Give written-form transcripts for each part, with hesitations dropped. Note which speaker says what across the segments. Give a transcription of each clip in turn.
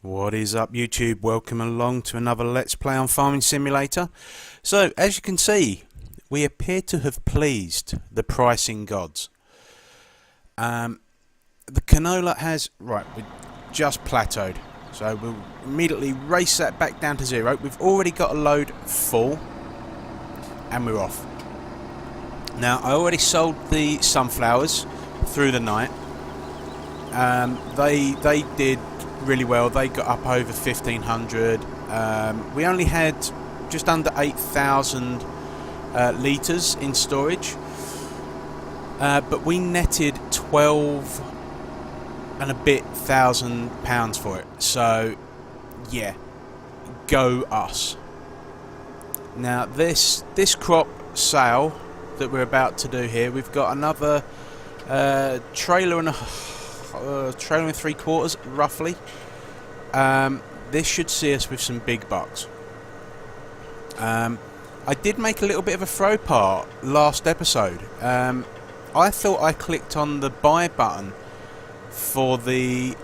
Speaker 1: What is up, YouTube? Welcome along to another Let's Play on Farming Simulator. So, as you can see, we appear to have pleased the pricing gods. The canola has... Right, we just plateaued. So we'll immediately race that back down to zero. We've already got a load full. And we're off. Now, I already sold the sunflowers through the night. They did really well. They got up over 1,500. We only had just under 8,000 litres in storage, but we netted 12 and a bit thousand pounds for it. So yeah, go us. Now this crop sale that we're about to do here, we've got another trailer and trailer and 3/4 roughly. This should see us with some big bucks. I did make a little bit of a throw part last episode. I thought I clicked on the buy button for the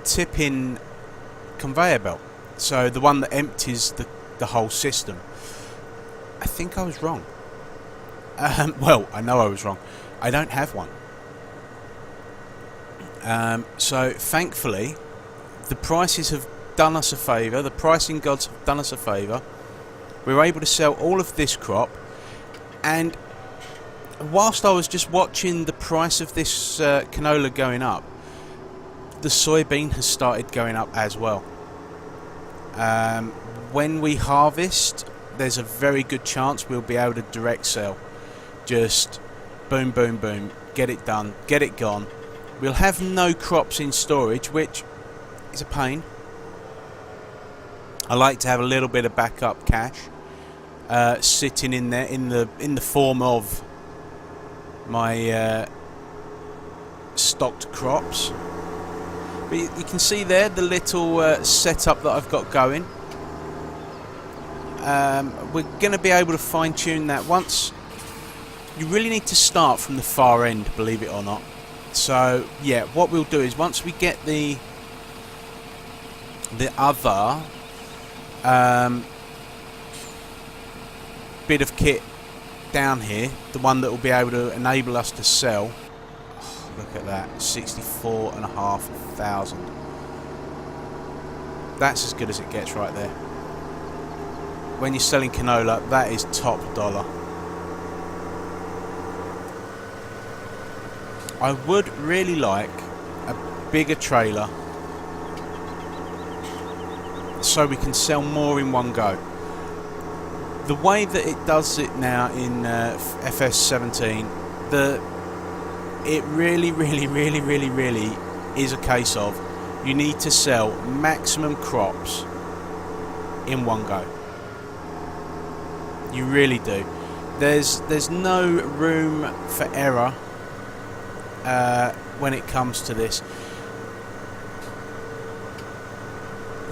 Speaker 1: tip-in conveyor belt, so the one that empties the whole system. I think I was wrong. Well, I know I was wrong. I don't have one. So thankfully the prices have done us a favour, the pricing gods have done us a favour. We were able to sell all of this crop, and whilst I was just watching the price of this canola going up, the soybean has started going up as well. When we harvest, there's a very good chance we'll be able to direct sell. Just boom, boom, boom, get it done, get it gone. We'll have no crops in storage, which is a pain. I like to have a little bit of backup cash sitting in there in the form of my stocked crops. But you can see there the little setup that I've got going. We're going to be able to fine tune that once. You really need to start from the far end, believe it or not. So yeah, what we'll do is once we get the other bit of kit down here, the one that will be able to enable us to sell. Oh, look at that, 64,500. That's as good as it gets right there. When you're selling canola, that is top dollar. I would really like a bigger trailer so we can sell more in one go. The way that it does it now in Fs17, it really is a case of you need to sell maximum crops in one go. You really do. There's no room for error when it comes to this.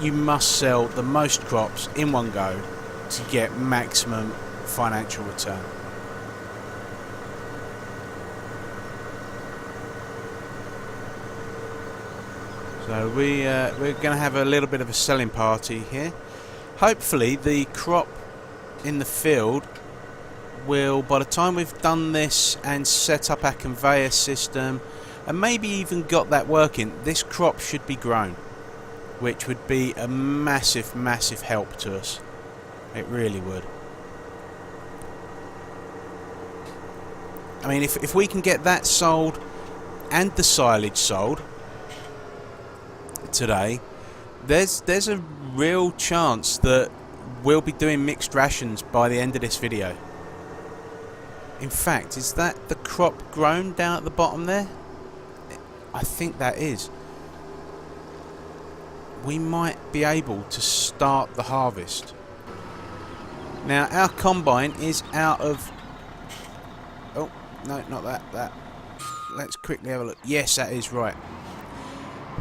Speaker 1: You must sell the most crops in one go to get maximum financial return. So we're going to have a little bit of a selling party here. Hopefully the crop in the field will, by the time we've done this and set up our conveyor system and maybe even got that working, this crop should be grown, which would be a massive help to us. It really would. I mean, if we can get that sold and the silage sold today, there's a real chance that we'll be doing mixed rations by the end of this video. In fact, is that the crop grown down at the bottom there? I think that is. We might be able to start the harvest. Now, our combine is out of... Oh, no, not that. Let's quickly have a look. Yes, that is right.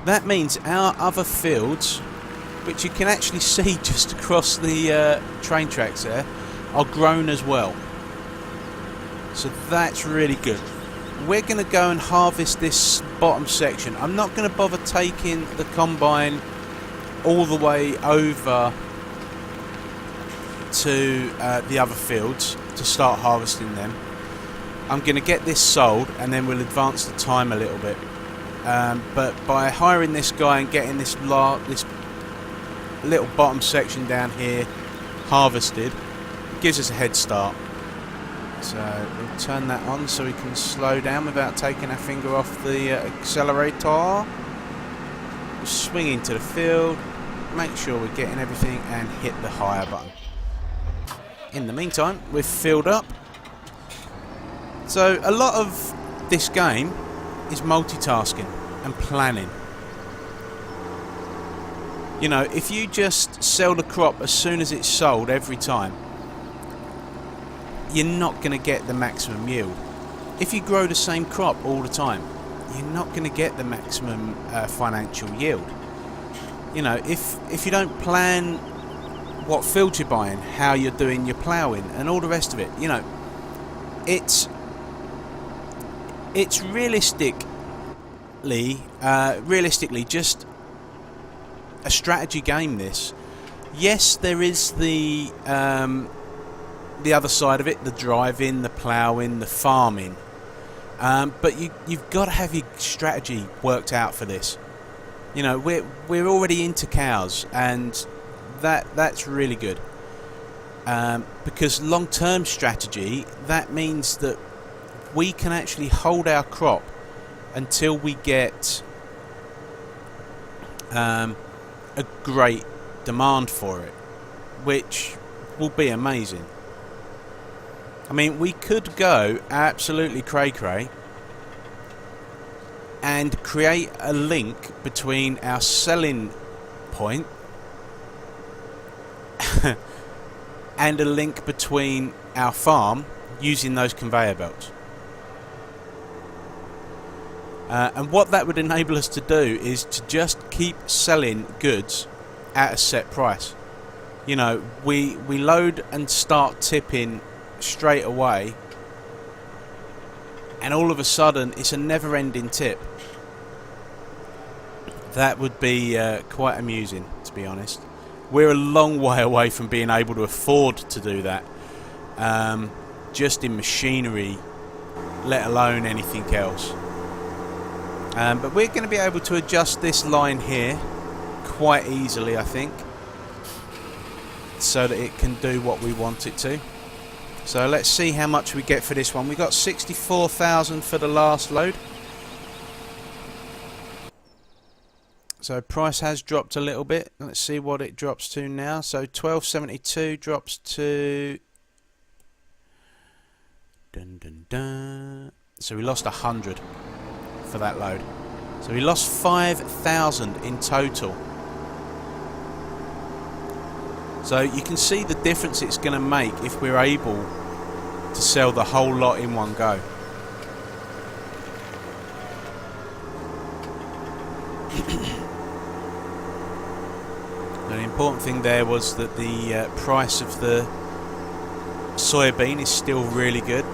Speaker 1: That means our other fields, which you can actually see just across the train tracks there, are grown as well. So that's really good. We're going to go and harvest this bottom section. I'm not going to bother taking the combine all the way over to the other fields to start harvesting them. I'm going to get this sold and then we'll advance the time a little bit. But by hiring this guy and getting this little bottom section down here harvested, it gives us a head start. So we'll turn that on so we can slow down without taking our finger off the accelerator. We'll swing into the field, make sure we're getting everything and hit the higher button. In the meantime, we've filled up. So a lot of this game is multitasking and planning. You know, if you just sell the crop as soon as it's sold every time, you're not going to get the maximum yield. If you grow the same crop all the time, you're not going to get the maximum financial yield. You know, if you don't plan what field you're buying, how you're doing your ploughing and all the rest of it, you know, it's realistically just a strategy game, this. Yes, there is the other side of it, the driving, the ploughing, the farming, but you've got to have your strategy worked out for this. You know, we're already into cows, and that's really good, because long-term strategy, that means that we can actually hold our crop until we get a great demand for it, which will be amazing. I mean, we could go absolutely cray-cray and create a link between our selling point and a link between our farm using those conveyor belts. And what that would enable us to do is to just keep selling goods at a set price. You know, we load and start tipping straight away, and all of a sudden it's a never-ending tip. That would be quite amusing, to be honest. We're a long way away from being able to afford to do that, just in machinery, let alone anything else. But we're going to be able to adjust this line here quite easily, I think, so that it can do what we want it to. So let's see how much we get for this one. We got 64,000 for the last load. So price has dropped a little bit. Let's see what it drops to now. So 1272 drops to... So we lost 100 for that load. So we lost 5,000 in total. So you can see the difference it's going to make if we're able to sell the whole lot in one go. The important thing there was that the price of the soybean is still really good.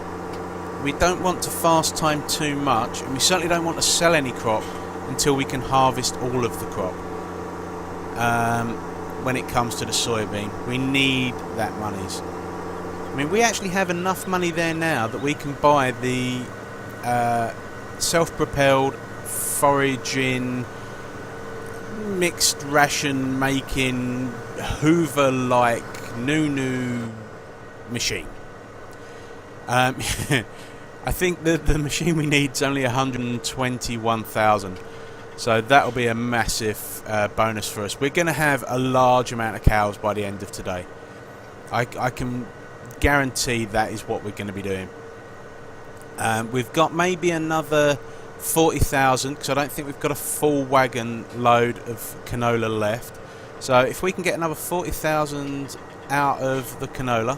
Speaker 1: We don't want to fast time too much, and we certainly don't want to sell any crop until we can harvest all of the crop. When it comes to the soybean, we need that monies. I mean, we actually have enough money there now that we can buy the self-propelled foraging, mixed ration making, Hoover-like new machine. I think the machine we need is only 121,000, so that'll be a massive bonus for us. We're going to have a large amount of cows by the end of today. I can guarantee that is what we're going to be doing. We've got maybe another 40,000, because I don't think we've got a full wagon load of canola left. So if we can get another 40,000 out of the canola,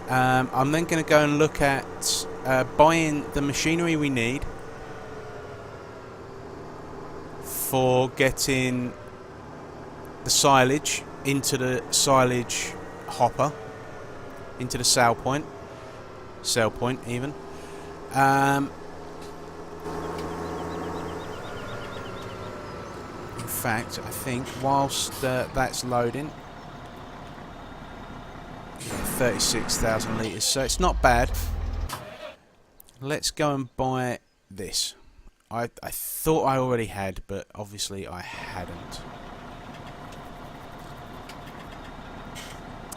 Speaker 1: I'm then going to go and look at buying the machinery we need for getting the silage into the silage hopper, into the sale point even. In fact, I think whilst that's loading, 36,000 litres, so it's not bad. Let's go and buy this. I thought I already had, but obviously I hadn't.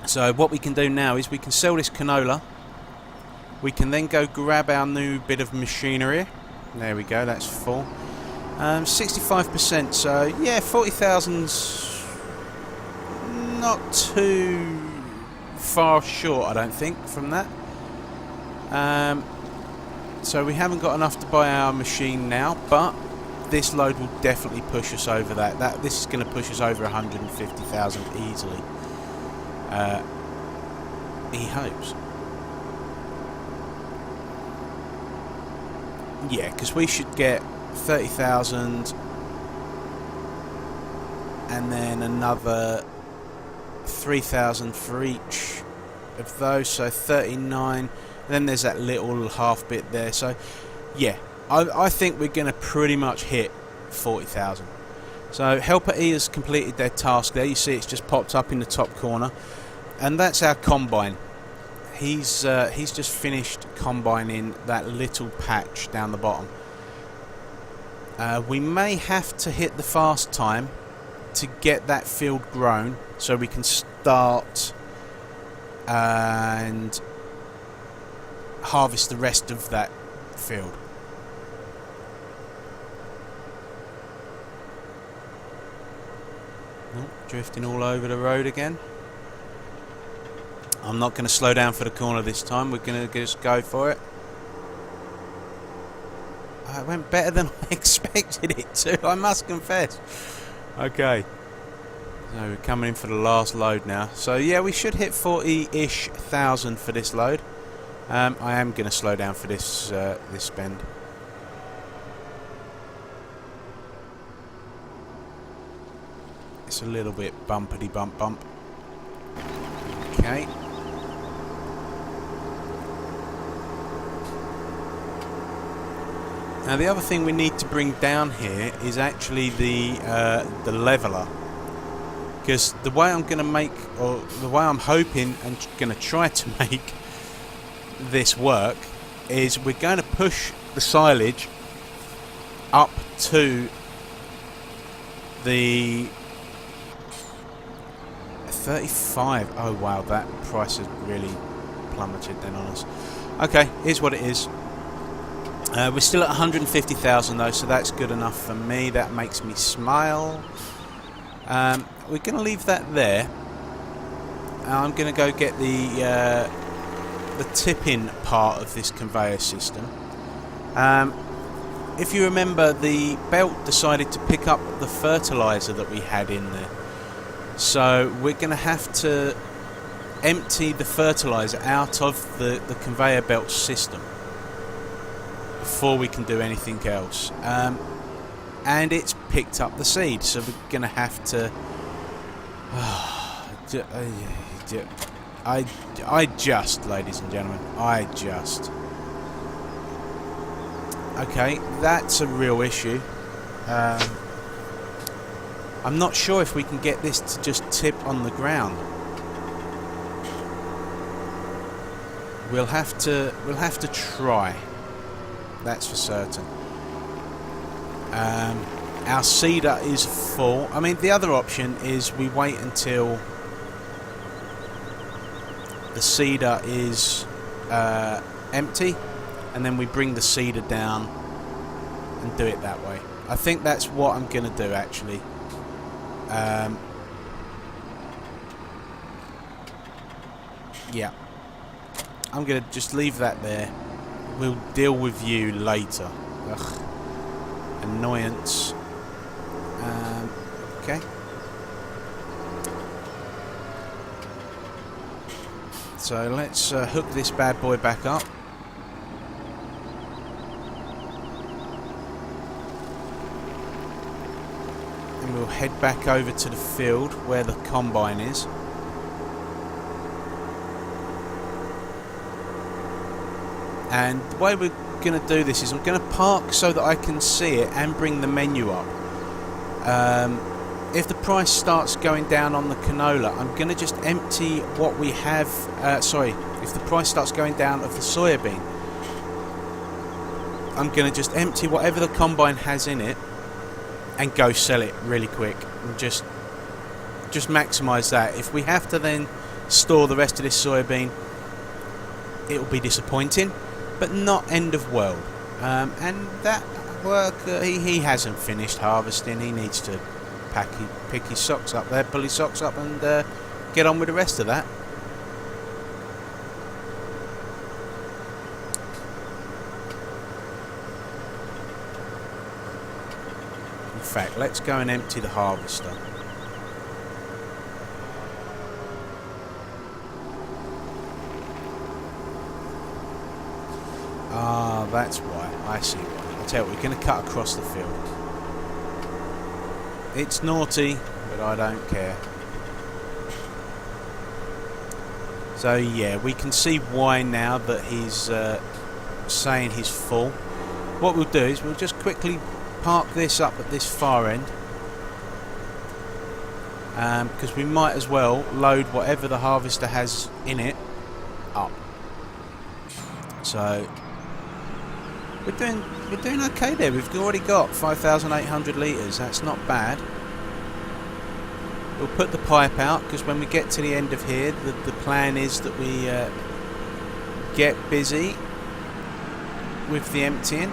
Speaker 1: So what we can do now is we can sell this canola. We can then go grab our new bit of machinery. There we go, that's full. 65%, so yeah, 40,000's not too far short, I don't think, from that. So we haven't got enough to buy our machine now, but this load will definitely push us over that. This is going to push us over 150,000 easily. He hopes. Yeah, because we should get 30,000 and then another 3,000 for each of those, so 39. Then there's that little half bit there, so yeah, I think we're going to pretty much hit 40,000. So Helper E has completed their task there. You see it's just popped up in the top corner, and that's our combine. He's just finished combining that little patch down the bottom. We may have to hit the fast time to get that field grown, so we can start and harvest the rest of that field. Oh, drifting all over the road again. I'm not going to slow down for the corner this time. We're going to just go for it. It went better than I expected it to, I must confess. Okay. So we're coming in for the last load now. So yeah, we should hit 40-ish thousand for this load. I am going to slow down for this this spend. It's a little bit bumpity bump. Okay. Now the other thing we need to bring down here is actually the leveler, because the way I'm going to make, or the way I'm hoping and going to try to make this work, is we're going to push the silage up to the 35. Oh wow, that price has really plummeted then on us. Okay, here's what it is. We're still at 150,000 though, so that's good enough for me. That makes me smile. We're going to leave that there. I'm going to go get the tipping part of this conveyor system. If you remember, the belt decided to pick up the fertilizer that we had in there, so we're going to have to empty the fertilizer out of the conveyor belt system before we can do anything else. And it's picked up the seed, so we're going to have to I just, ladies and gentlemen, okay, that's a real issue. I'm not sure if we can get this to just tip on the ground. We'll have to try. That's for certain. Our seeder is full. I mean, the other option is we wait until the seeder is empty, and then we bring the seeder down and do it that way. I think that's what I'm going to do, actually. Yeah, I'm going to just leave that there. We'll deal with you later. Ugh. Annoyance. Okay. So let's hook this bad boy back up. And we'll head back over to the field where the combine is. And the way we're going to do this is I'm going to park so that I can see it and bring the menu up. If the price starts going down on the canola, I'm going to just empty what we have. If the price starts going down of the soybean, I'm going to just empty whatever the combine has in it and go sell it really quick and just maximise that. If we have to then store the rest of this soybean, it will be disappointing, but not end of world. And that work, he hasn't finished harvesting. He needs to pick his socks up there, pull his socks up, and get on with the rest of that. In fact, let's go and empty the harvester. Ah, that's why. I see why. I tell you, we're going to cut across the field. It's naughty, but I don't care. So yeah, we can see why now that he's saying he's full. What we'll do is we'll just quickly park this up at this far end, because we might as well load whatever the harvester has in it up. So we're doing okay there. We've already got 5,800 litres. That's not bad. We'll put the pipe out because when we get to the end of here, the plan is that we get busy with the emptying.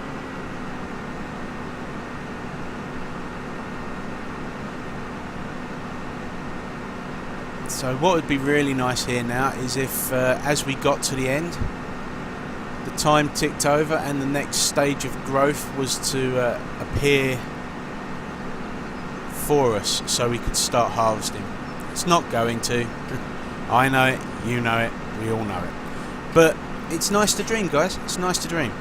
Speaker 1: So what would be really nice here now is if as we got to the end, the time ticked over and the next stage of growth was to appear for us so we could start harvesting. It's not going to. I know it, you know it, we all know it. But it's nice to dream, guys. It's nice to dream.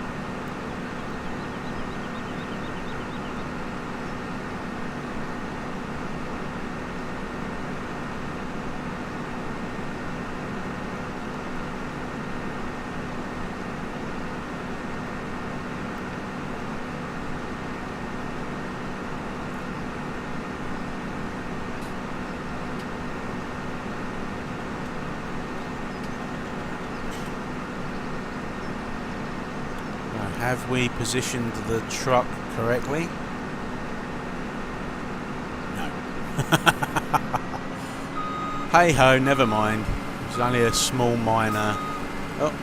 Speaker 1: Have we positioned the truck correctly? No. Hey ho, never mind. It's only a small minor. There we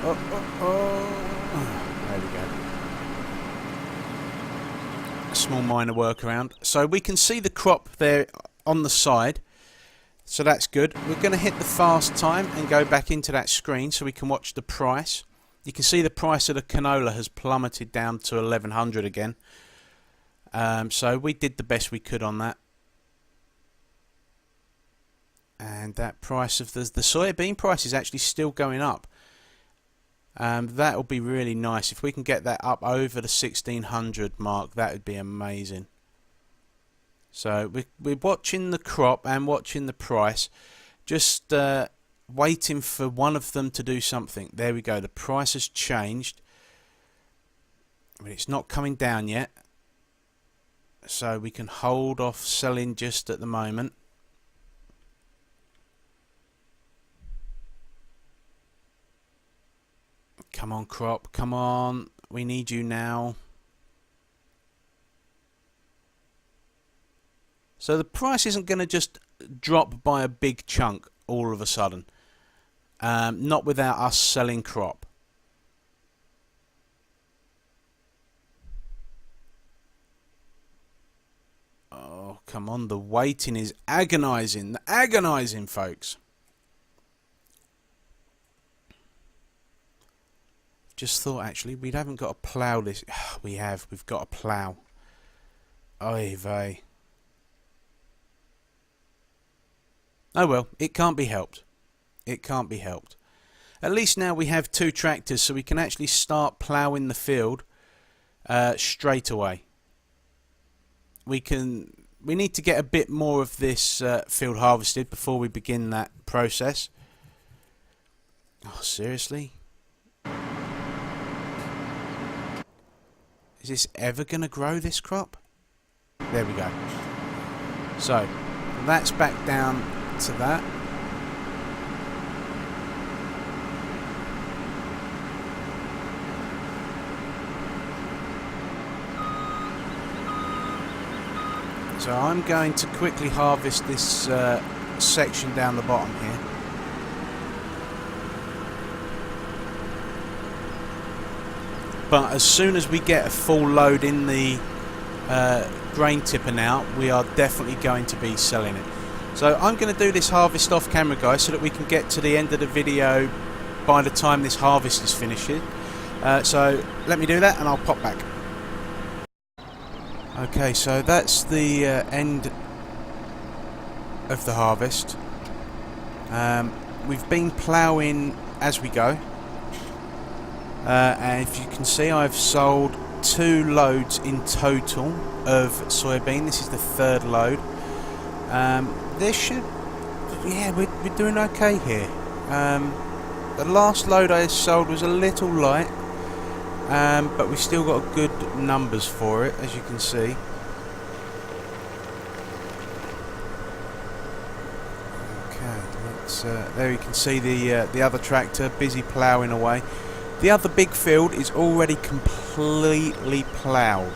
Speaker 1: go. A small minor workaround. So we can see the crop there on the side. So that's good. We're going to hit the fast time and go back into that screen so we can watch the price. You can see the price of the canola has plummeted down to 1100 again. So we did the best we could on that. And that price of the soybean price is actually still going up. That will be really nice. If we can get that up over the 1600 mark, that would be amazing. So we're watching the crop and watching the price. Just waiting for one of them to do something. There we go. The price has changed, but it's not coming down yet, so we can hold off selling just at the moment. Come on, crop, come on, we need you now. So the price isn't going to just drop by a big chunk all of a sudden. Not without us selling crop. Oh, come on. The waiting is agonizing. Agonizing, folks. Just thought, actually, we haven't got to plough this. We have. We've got to plough. Oy vey. Oh well, it can't be helped. It can't be helped. At least now we have two tractors, so we can actually start ploughing the field straight away. We need to get a bit more of this field harvested before we begin that process. Oh, seriously? Is this ever going to grow, this crop? There we go. So that's back down to that. So I'm going to quickly harvest this section down the bottom here. But as soon as we get a full load in the grain tipper now, we are definitely going to be selling it. So I'm going to do this harvest off camera, guys, so that we can get to the end of the video by the time this harvest is finished. So let me do that and I'll pop back. Okay, so that's the end of the harvest. We've been ploughing as we go, and if you can see, I've sold 2 loads in total of soybean. This is the 3rd load. We're doing okay here. The last load I sold was a little light, but we still got good numbers for it, as you can see. Okay, let's, there you can see the other tractor busy ploughing away. The other big field is already completely ploughed,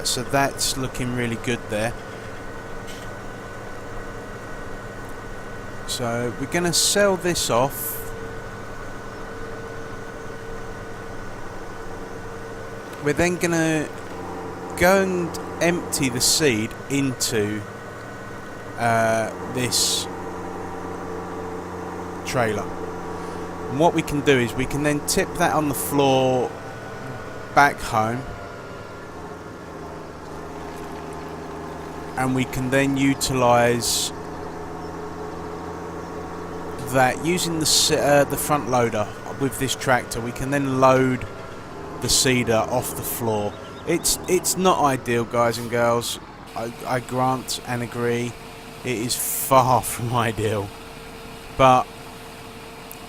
Speaker 1: so that's looking really good there. So we're going to sell this off. We're then going to go and empty the seed into this trailer. And what we can do is we can then tip that on the floor back home, and we can then utilise that using the front loader with this tractor. We can then load the seeder off the floor. It's not ideal, guys and girls. I grant and agree, it is far from ideal, but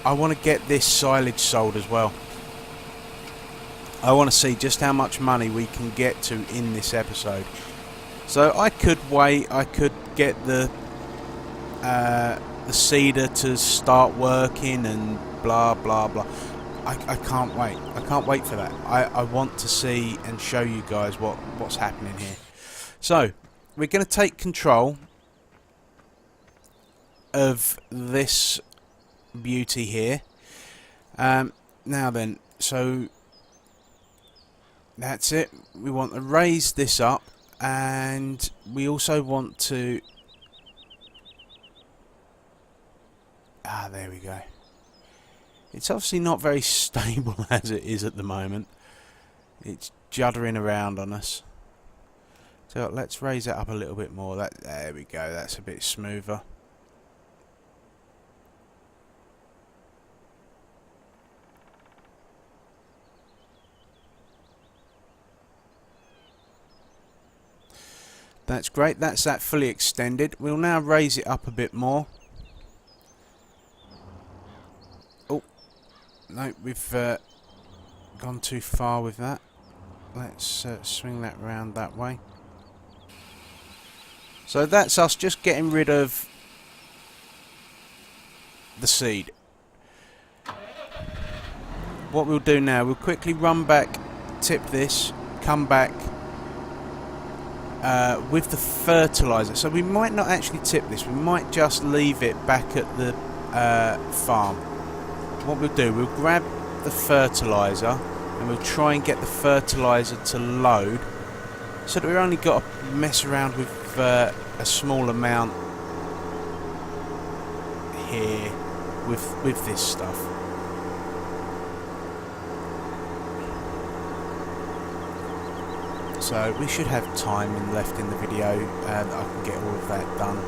Speaker 1: I want to get this silage sold as well. I want to see just how much money we can get to in this episode. So I could wait, I could get the seeder to start working and blah blah blah. I can't wait. I can't wait for that. I want to see and show you guys what's happening here. So we're going to take control of this beauty here. Now then, so that's it. We want to raise this up, and we also want to there we go. It's obviously not very stable as it is at the moment. It's juddering around on us. So let's raise it up a little bit more. There we go. That's a bit smoother. That's great. That's that fully extended. We'll now raise it up a bit more. No, we've gone too far with that. Let's swing that round that way. So that's us just getting rid of the seed. What we'll do now, we'll quickly run back, tip this, come back with the fertiliser. So we might not actually tip this, we might just leave it back at the farm. What we'll do, we'll grab the fertiliser and we'll try and get the fertiliser to load, so that we've only got to mess around with a small amount here with this stuff. So we should have time left in the video that I can get all of that done.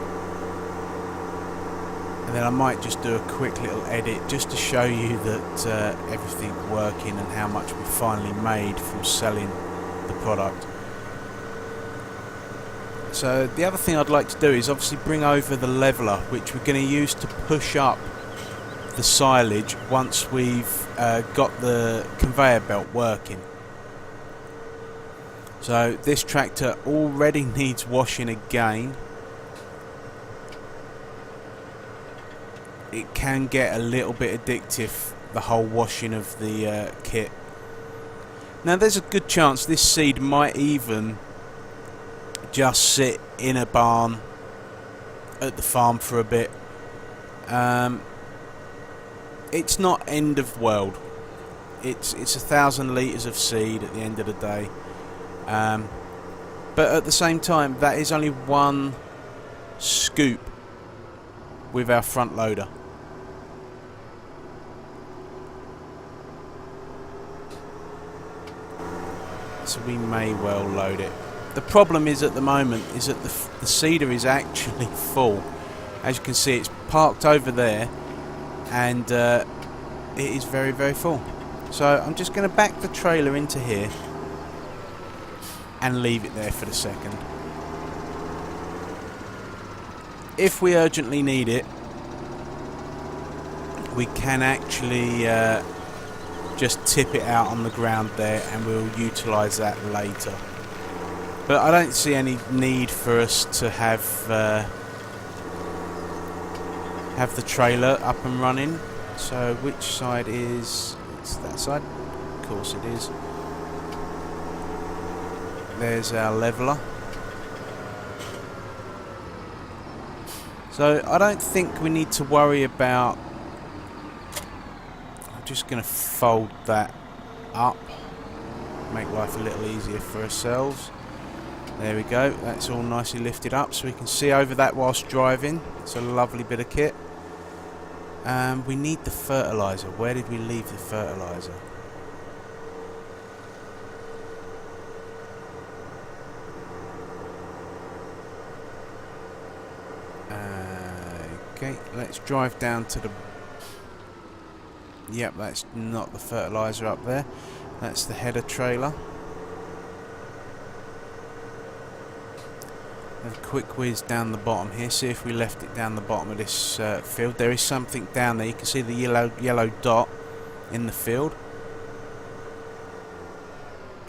Speaker 1: And then I might just do a quick little edit just to show you that everything's working and how much we finally made from selling the product. So the other thing I'd like to do is obviously bring over the leveler, which we're going to use to push up the silage once we've got the conveyor belt working. So this tractor already needs washing again. it can get a little bit addictive, the whole washing of the kit. Now there's a good chance this seed might even just sit in a barn at the farm for a bit. It's not end of world. It's 1,000 litres of seed at the end of the day. But at the same time, that is only one scoop with our front loader. So we may well load it. The problem is at the moment is that the seeder is actually full. As you can see, it's parked over there, and it is very, very full. So I'm just going to back the trailer into here and leave it there for the second. If we urgently need it, we can actually just tip it out on the ground there, and we'll utilise that later. But I don't see any need for us to have the trailer up and running. So which side is... It's that side? Of course it is. There's our leveller. So I don't think we need to worry about... I'm just going to fold that up, make life a little easier for ourselves. There we go, that's all nicely lifted up so we can see over that whilst driving. It's a lovely bit of kit. We need the fertiliser. Where did we leave the fertiliser? Okay, let's drive down to the... Yep, that's not the fertiliser up there. That's the header trailer. Have a quick whiz down the bottom here. See if we left it down the bottom of this field. There is something down there. You can see the yellow dot in the field.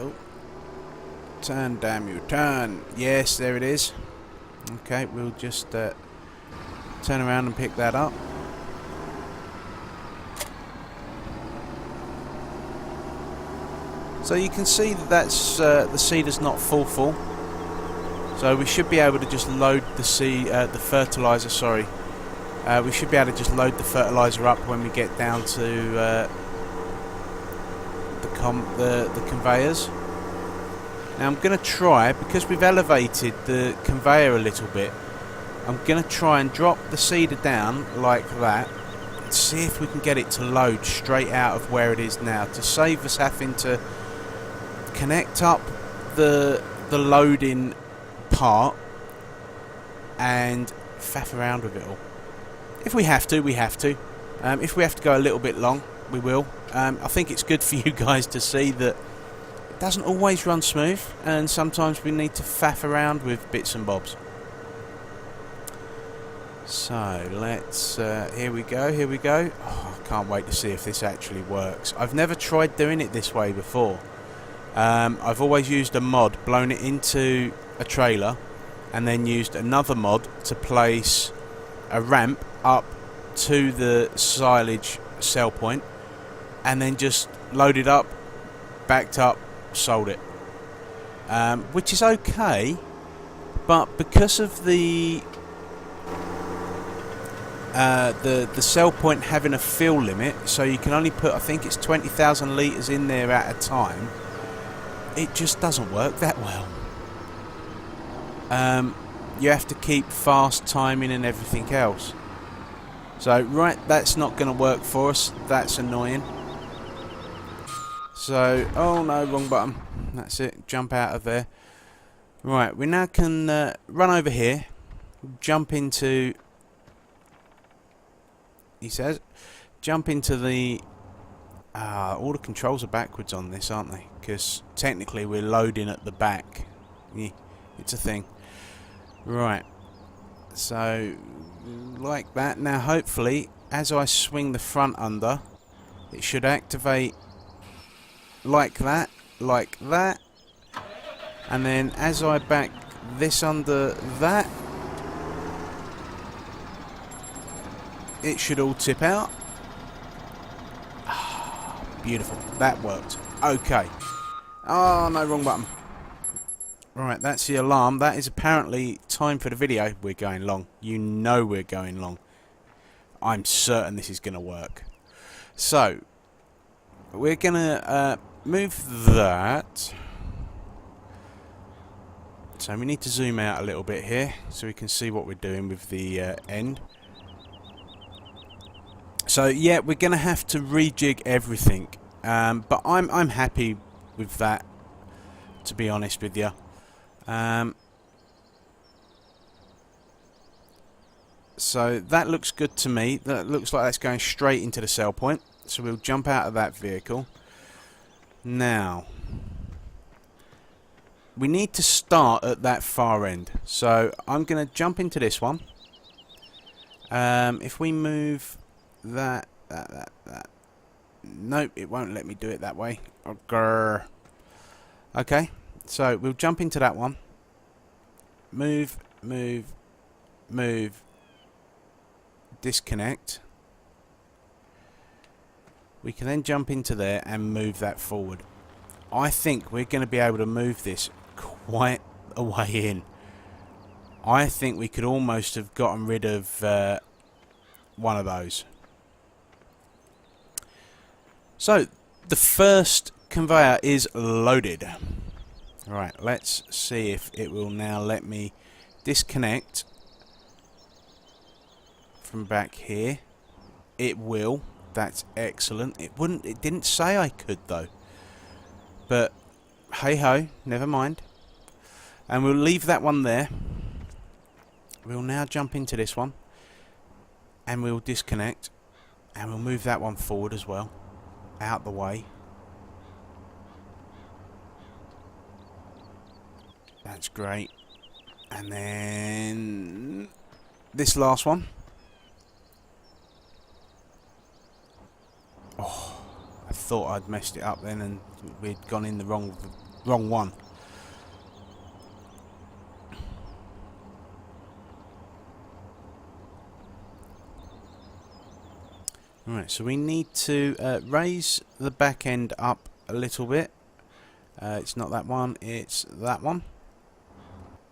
Speaker 1: Oh, turn, damn you, turn! Yes, there it is. Okay, we'll just turn around and pick that up. So you can see that that's the seeder's not full. So we should be able to just load the fertiliser. Sorry, we should be able to just load the fertiliser up when we get down to the conveyors. Now I'm going to try, because we've elevated the conveyor a little bit, I'm going to try and drop the seeder down like that and see if we can get it to load straight out of where it is now, to save us having to connect up the loading part and faff around with it all. If we have to, we have to. If we have to go a little bit long, we will. I think it's good for you guys to see that it doesn't always run smooth, and sometimes we need to faff around with bits and bobs. So let's here we go. Oh, I can't wait to see if this actually works. I've never tried doing it this way before. I've always used a mod, blown it into a trailer, and then used another mod to place a ramp up to the silage sell point, and then just loaded up, backed up, sold it, which is okay, but because of the sell point having a fill limit, so you can only put, I think it's 20,000 litres in there at a time, it just doesn't work that well. You have to keep fast timing and everything else. So right, that's not going to work for us. That's annoying. So, oh no, wrong button. That's it, jump out of there. Right, we now can run over here, jump into, he says, jump into the, all the controls are backwards on this, aren't they? Because technically we're loading at the back. Yeah, it's a thing. Right, so like that. Now hopefully as I swing the front under, it should activate like that, and then as I back this under that, it should all tip out. Beautiful. That worked. Okay. Oh, no, wrong button. Right, that's the alarm. That is apparently time for the video. We're going long. You know we're going long. I'm certain this is going to work. So, we're going to move that. So we need to zoom out a little bit here so we can see what we're doing with the end. So yeah, we're going to have to rejig everything, but I'm happy with that, to be honest with you. So that looks good to me. That looks like that's going straight into the sell point. So we'll jump out of that vehicle. Now, we need to start at that far end. So I'm going to jump into this one. If we move that. Nope, it won't let me do it that way. Okay, so we'll jump into that one. Move. Disconnect. We can then jump into there and move that forward. I think we're going to be able to move this quite a way in. I think we could almost have gotten rid of one of those. So the first conveyor is loaded. Right, let's see if it will now let me disconnect from back here. It will. That's excellent. It didn't say I could though. But hey ho, never mind. And we'll leave that one there. We'll now jump into this one. And we'll disconnect. And we'll move that one forward as well. Out the way. That's great. And then this last one. Oh, I thought I'd messed it up then and we'd gone in the wrong one. Alright, so we need to raise the back end up a little bit. It's not that one, it's that one.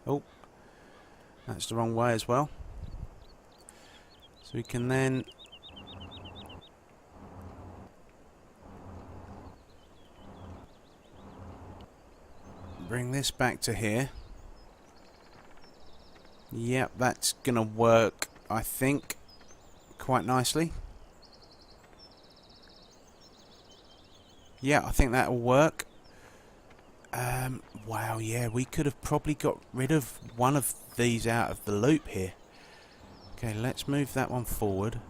Speaker 1: Oh, that's the wrong way as well. So we can then bring this back to here. Yep, that's gonna work, I think, quite nicely. Yeah, I think that'll work. Wow, yeah, we could have probably got rid of one of these out of the loop here. Okay, let's move that one forward.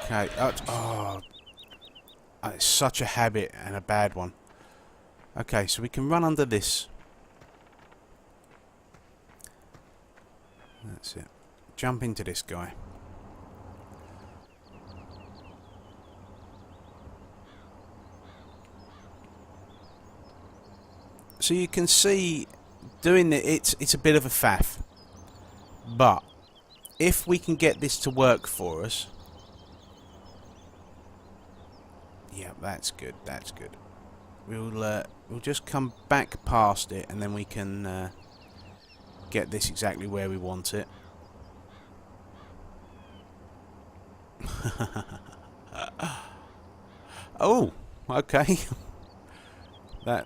Speaker 1: Okay, oh, it's such a habit and a bad one. Okay, so we can run under this. That's it. Jump into this guy. So you can see doing it's a bit of a faff. But if we can get this to work for us. Yeah, that's good. That's good. We'll just come back past it and then we can get this exactly where we want it. Oh, okay.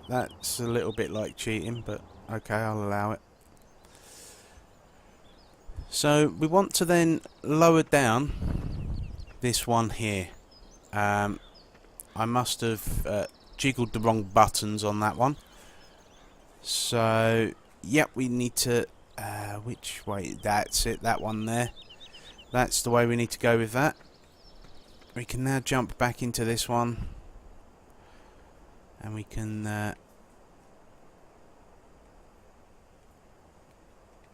Speaker 1: That's a little bit like cheating, but okay, I'll allow it. So we want to then lower down this one here. I must have jiggled the wrong buttons on that one. So yep, we need to which way? That's it, that one there. That's the way we need to go with that. We can now jump back into this one. And we can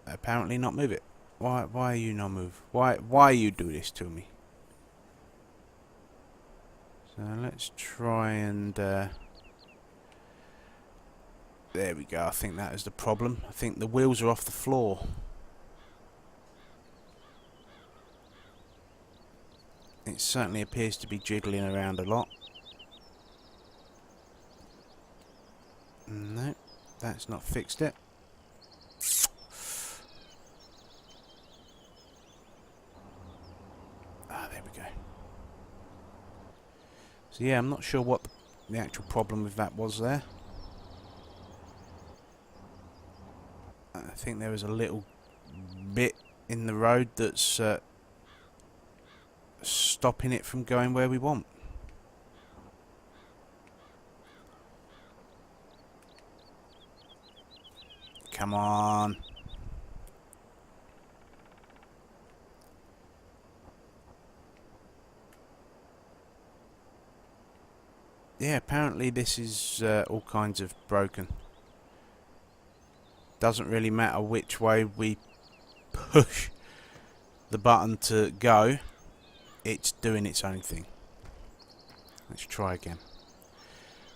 Speaker 1: apparently not move it. Why are you not move? Why you do this to me? So let's try and there we go. I think that is the problem. I think the wheels are off the floor. It certainly appears to be jiggling around a lot. No, that's not fixed it. Ah, there we go. So yeah, I'm not sure what the actual problem with that was there. I think there was a little bit in the road that's stopping it from going where we want. Come on. Yeah, apparently this is all kinds of broken. Doesn't really matter which way we push the button to go, it's doing its own thing. Let's try again.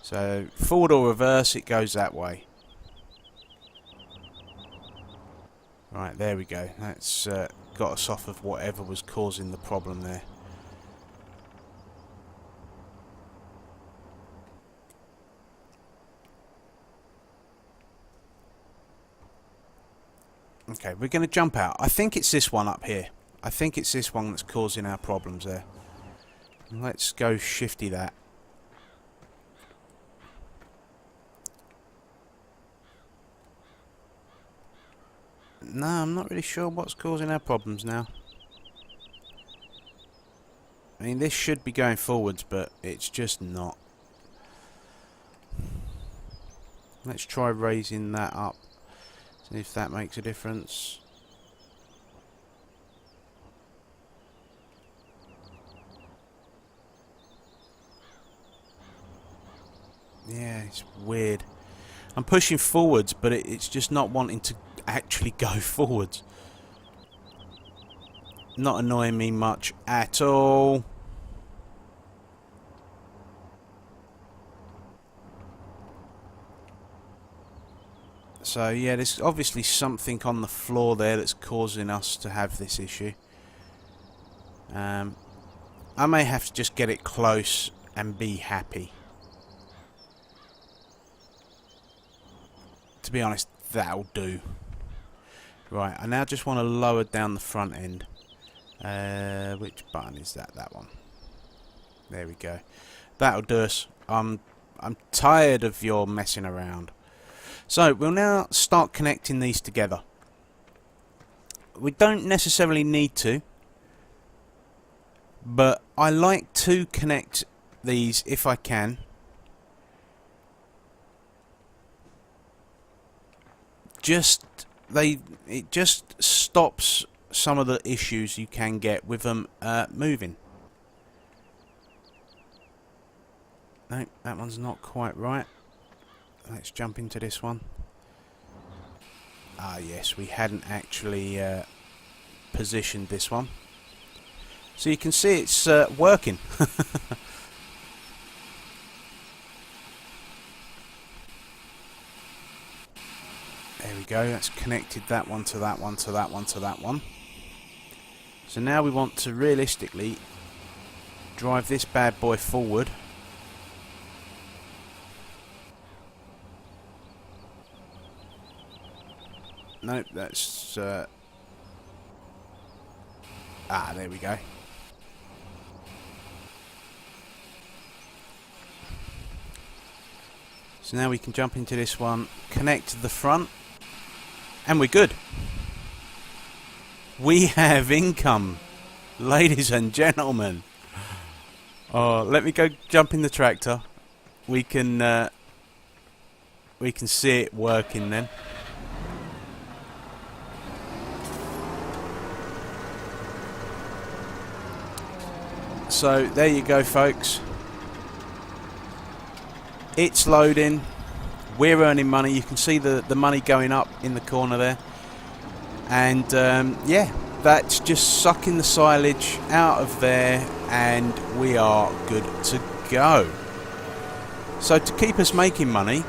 Speaker 1: So forward or reverse, it goes that way. Right, there we go. That's got us off of whatever was causing the problem there. Okay, we're going to jump out. I think it's this one up here. I think it's this one that's causing our problems there. Let's go shifty that. No, I'm not really sure what's causing our problems now. I mean, this should be going forwards, but it's just not. Let's try raising that up. See if that makes a difference. Yeah, it's weird. I'm pushing forwards, but it's just not wanting to actually go forwards. Not annoying me much at all. So yeah, there's obviously something on the floor there that's causing us to have this issue. I may have to just get it close and be happy. To be honest, that'll do. Right, I now just want to lower down the front end. Which button is that? That one. There we go. That'll do us. I'm tired of your messing around. So we'll now start connecting these together. We don't necessarily need to, but I like to connect these if I can. It just stops some of the issues you can get with them moving. No, that one's not quite right. Let's jump into this one. Ah yes, we hadn't actually positioned this one. So you can see it's working. There we go, that's connected that one to that one to that one to that one. So now we want to realistically drive this bad boy forward. Nope, that's... there we go. So now we can jump into this one, connect the front, and we're good. We have income, ladies and gentlemen. Oh, let me go jump in the tractor. We can see it working then. So there you go, folks. It's loading. We're earning money. You can see the money going up in the corner there. And yeah, that's just sucking the silage out of there, and we are good to go. So to keep us making money,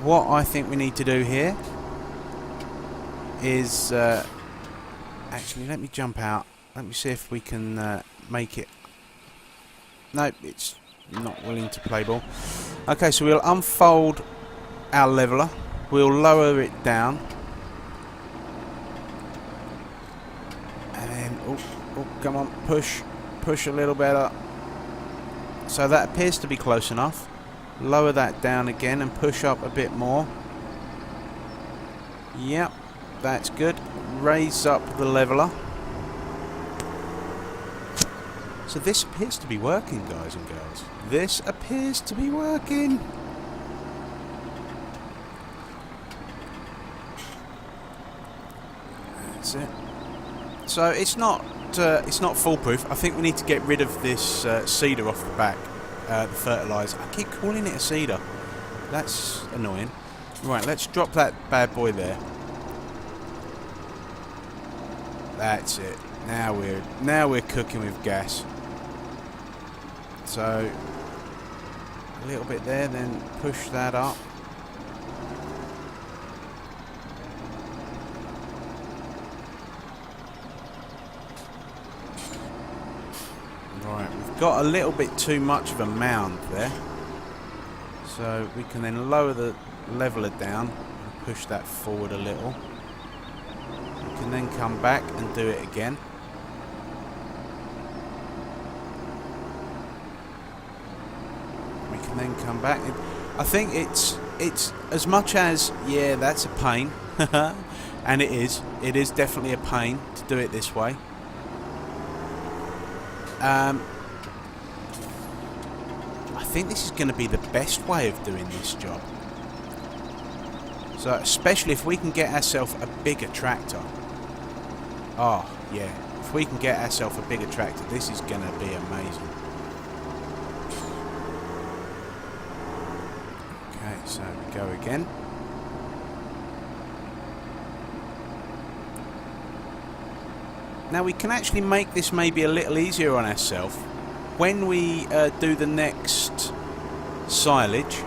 Speaker 1: what I think we need to do here is actually, let me jump out. Let me see if we can make it... Nope, it's not willing to play ball. Okay, so we'll unfold our leveler. We'll lower it down. And then, oh, come on, push a little better. So that appears to be close enough. Lower that down again and push up a bit more. Yep, that's good. Raise up the leveler. So this appears to be working, guys and girls. This appears to be working. That's it. So it's not foolproof. I think we need to get rid of this cedar off the back, the fertiliser. I keep calling it a cedar. That's annoying. Right, let's drop that bad boy there. That's it. Now we're cooking with gas. So a little bit there, then push that up. Right, we've got a little bit too much of a mound there. So we can then lower the leveler down and push that forward a little. We can then come back and do it again. We can then come back. I think it's as much as, yeah, that's a pain. And it is definitely a pain to do it this way. I think this is going to be the best way of doing this job. So especially if we can get ourselves a bigger tractor. Oh yeah, if we can get ourselves a bigger tractor, this is going to be amazing. Okay, so we go again. Now we can actually make this maybe a little easier on ourselves when we do the next silage.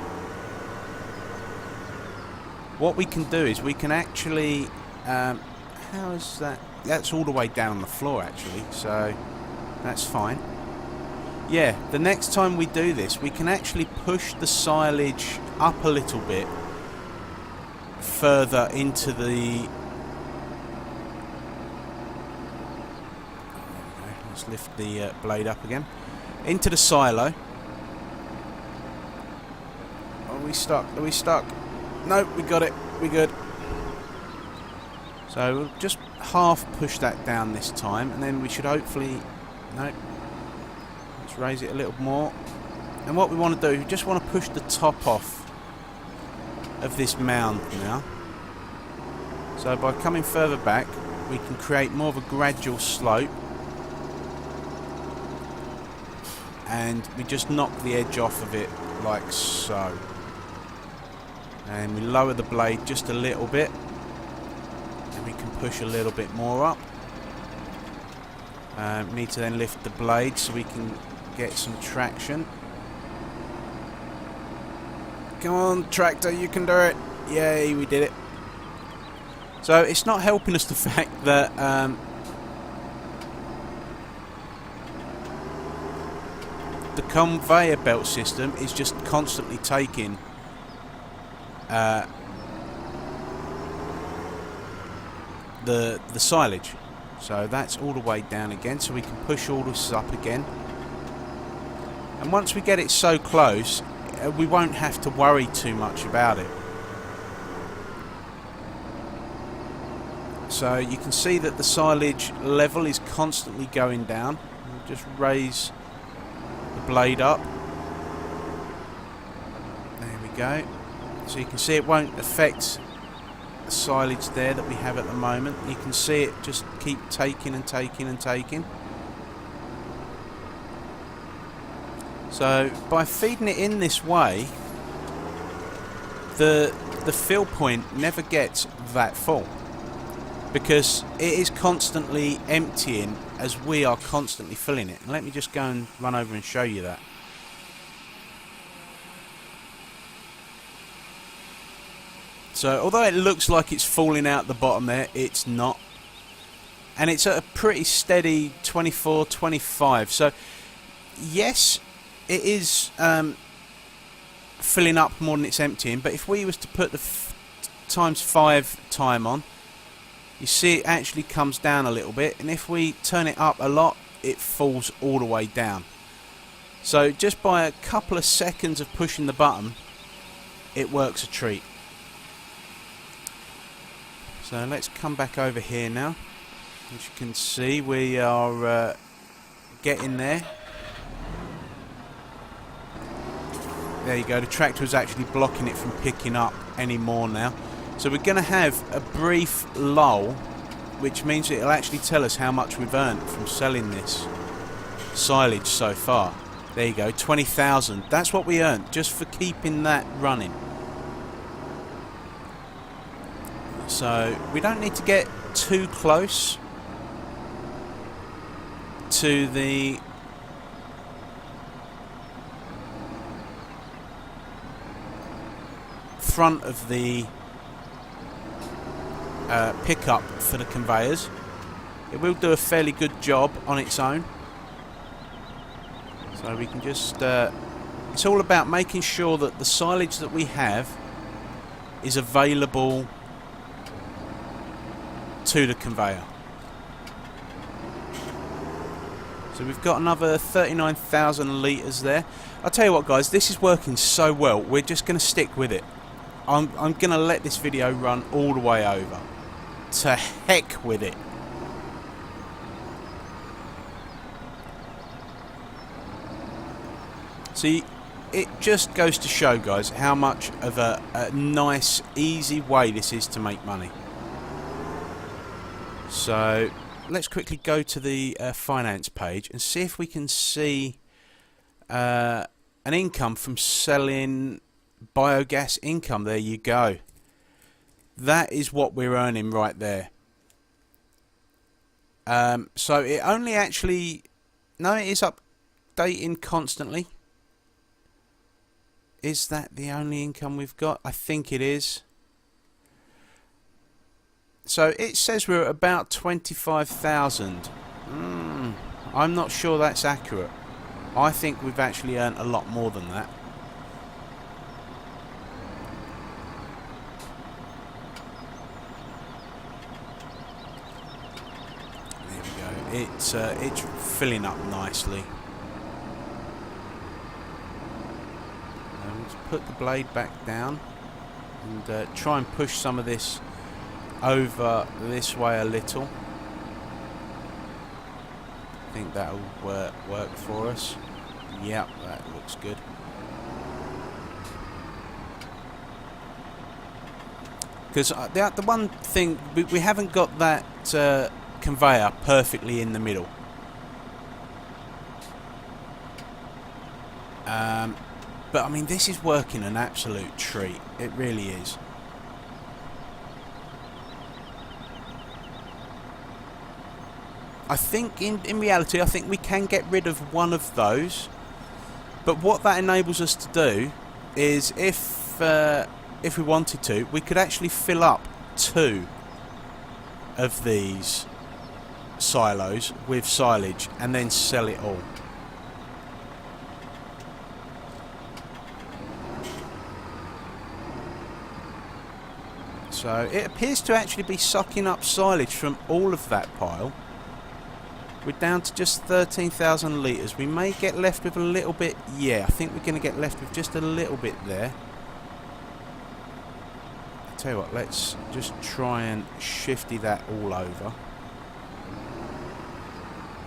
Speaker 1: What we can do is we can actually how is that? That's all the way down on the floor actually, so that's fine. Yeah, the next time we do this we can actually push the silage up a little bit further into the... Let's lift the blade up again. Into the silo. Are we stuck? Are we stuck? No, we got it. We're good. So we'll just half push that down this time, and then we should hopefully... No. Let's raise it a little more. And what we want to do, we just want to push the top off of this mound now. So by coming further back, we can create more of a gradual slope. And we just knock the edge off of it like so. And we lower the blade just a little bit. And we can push a little bit more up. We need to then lift the blade so we can get some traction. Come on, tractor, you can do it. Yay, we did it. So it's not helping us the fact that the conveyor belt system is just constantly taking the silage. So that's all the way down again, so we can push all this up again. And once we get it so close, we won't have to worry too much about it. So you can see that the silage level is constantly going down. We'll just raise the blade up. There we go. So you can see it won't affect the silage there that we have at the moment. You can see it just keep taking and taking and taking. So by feeding it in this way, the fill point never gets that full, because it is constantly emptying as we are constantly filling it. And let me just go and run over and show you that. So although it looks like it's falling out the bottom there, it's not. and it's at a pretty steady 24, 25. So yes, it is filling up more than it's emptying, but if we was to put the ×5 time on, you see it actually comes down a little bit, and if we turn it up a lot, it falls all the way down. So just by a couple of seconds of pushing the button, it works a treat. So let's come back over here now. As you can see, we are getting there. There you go, the tractor is actually blocking it from picking up any more now. So we're going to have a brief lull, which means it'll actually tell us how much we've earned from selling this silage so far. There you go, 20,000. That's what we earned just for keeping that running. So we don't need to get too close to the front of the pickup for the conveyors. It will do a fairly good job on its own. So we can just it's all about making sure that the silage that we have is available to the conveyor. So we've got another 39,000 litres there. I'll tell you what guys, this is working so well, we're just going to stick with it. I'm going to let this video run all the way over. To heck with it. See, it just goes to show guys how much of a nice, easy way this is to make money. So let's quickly go to the finance page and see if we can see an income from selling biogas income. There you go. That is what we're earning right there. So it only actually, no, it is updating constantly. Is that the only income we've got? I think it is. So it says we're at about 25,000. I'm not sure that's accurate. I think we've actually earned a lot more than that. There we go. It's filling up nicely. Let's put the blade back down and try and push some of this over this way a little. I think that'll work for us. Yep, that looks good. Because the one thing, we haven't got that conveyor perfectly in the middle. But I mean, this is working an absolute treat. It really is. I think in reality, I think we can get rid of one of those. But what that enables us to do is, if we wanted to, we could actually fill up 2 of these silos with silage and then sell it all. So it appears to actually be sucking up silage from all of that pile. We're down to just 13,000 litres. We may get left with a little bit. Yeah, I think we're going to get left with just a little bit there. I'll tell you what, let's just try and shifty that all over.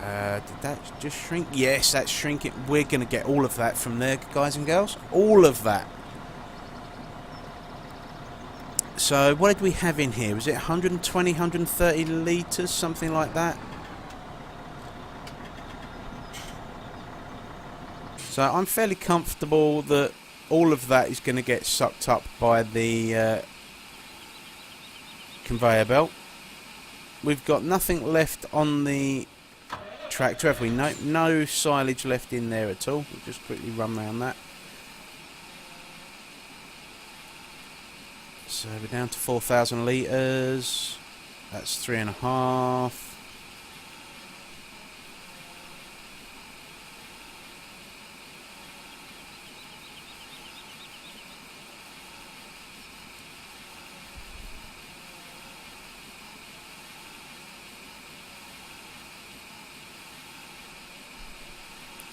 Speaker 1: Did that just shrink? Yes, that's shrinking. We're going to get all of that from there, guys and girls. All of that. So what did we have in here? Was it 120, 130 litres, something like that? So I'm fairly comfortable that all of that is going to get sucked up by the conveyor belt. We've got nothing left on the tractor, have we? No silage left in there at all. We'll just quickly run around that. So we're down to 4,000 litres. That's 3.5.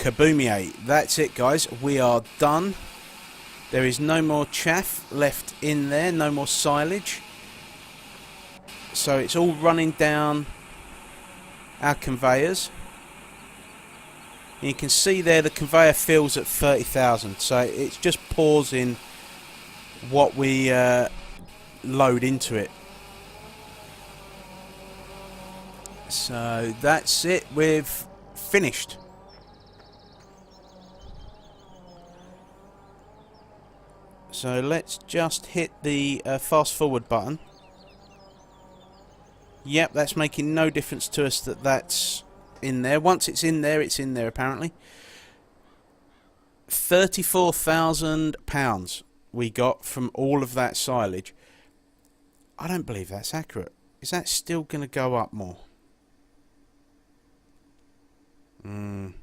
Speaker 1: kaboomiate. That's it, guys. We are done. There is no more chaff left in there, no more silage. So it's all running down our conveyors. And you can see there the conveyor fills at 30,000. So it's just pausing what we load into it. So that's it. We've finished. So let's just hit the fast forward button. Yep, that's making no difference to us that that's in there. Once it's in there apparently. £34,000 we got from all of that silage. I don't believe that's accurate. Is that still going to go up more? I'm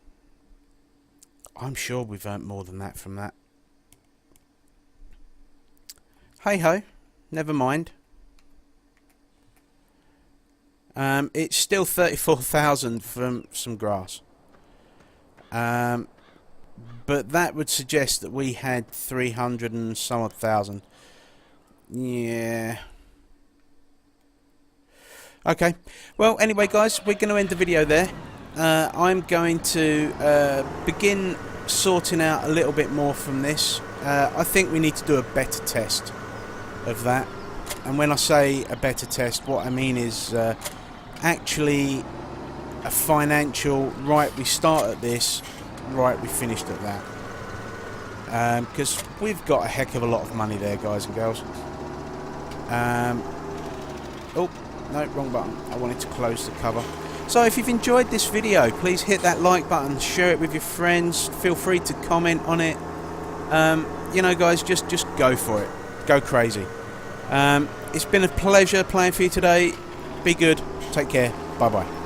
Speaker 1: sure we've earned more than that from that. Hey ho, never mind. It's still 34,000 from some grass. But that would suggest that we had 300 and some odd thousand. Yeah. Okay. Well, anyway, guys, we're going to end the video there. I'm going to begin sorting out a little bit more from this. I think we need to do a better test of that. And when I say a better test, what I mean is actually a financial, right, we start at this, right, we finished at that. Because we've got a heck of a lot of money there, guys and girls. Oh, no, wrong button. I wanted to close the cover. So if you've enjoyed this video, please hit that like button, share it with your friends, feel free to comment on it. You know, guys, just go for it. Go crazy. It's been a pleasure playing for you today. Be good. Take care. Bye-bye.